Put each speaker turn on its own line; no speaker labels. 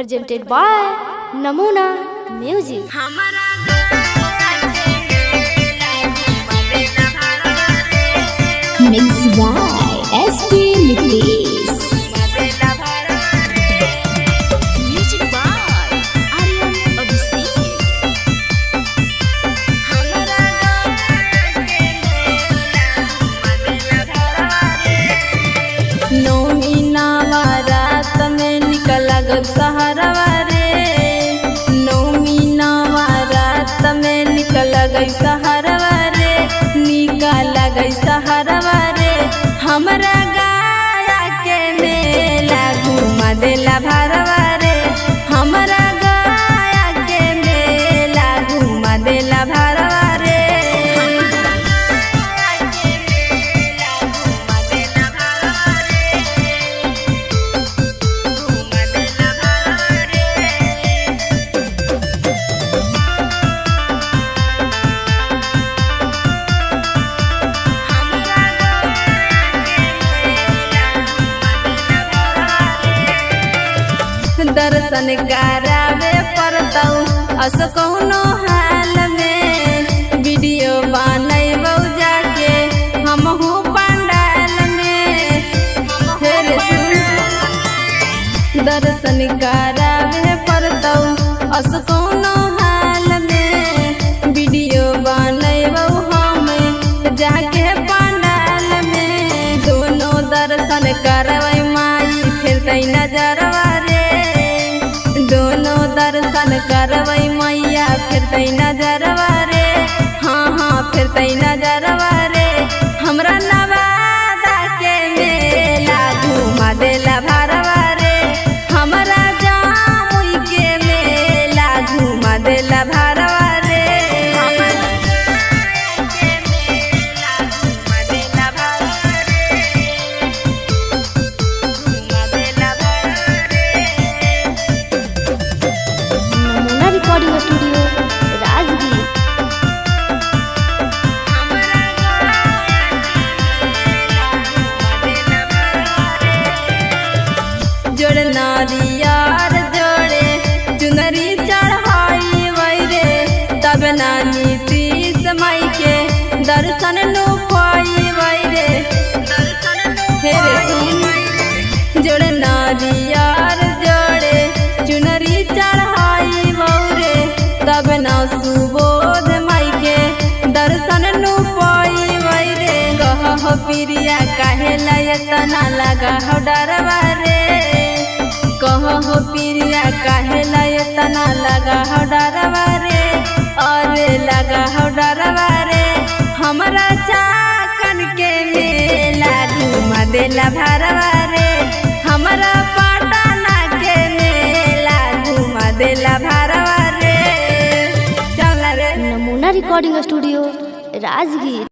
presented by Namuna Music.
Mixed by SP Nikis.
Music by Aryan Abhishek.
नौमी नवरात में निकल गल सहरवा रे। नौमी नवरात में निकल गई सहरवा रे। निकल गई सहरवा रे। हमरा गाया के मेला घुमा देला भरवा रे। हमरा गाया के मेला घुमा देला भरवा रे। दर्शन करावे पड़तौ अस कौनो हाल में। वीडियो बनैबौ जाके हमहू पंडाल में। फिर दर्शन करावे पड़तौ अस कौनो हाल में। वीडियो बनैबौ हम जाके पंडाल में। दोनों दर्शन करबै माई फिरतै नजरवा रे। दोनों दर्शन करबै मैया फिरतै नजरवा रे। हाँ हाँ फिरतै नजरवा रे। हमरा नवादा के मेला घुमा देला भरवा रे। हमरा जामुई के मेला घुमा देला भरवा रे।
Namuna Recording Studio, Rajgir.
जोड़े नारियार जोड़े चुनरी चढ़ाई वैरे। तब नानी तीस मई के दर्शन नु पाई वैरे। फिर सुन जोड़े नारियार जोड़े चुनरी चढ़ाई वौरे। तब ना सुबोध मई के दर्शन नु पाई वैरे। कह प्रिया काहे लयतना लगा हो डरवा रे। कहो प्रिया काहे लयतना लगा हो डरवा रे। अरे लगा हो डरवा रे। हमरा चाकन के मेला घुमा देला भरवा रे। हमरा पटना के मेला घुमा देला भरवा रे। चल रे।
Namuna Recording Studio, Rajgir.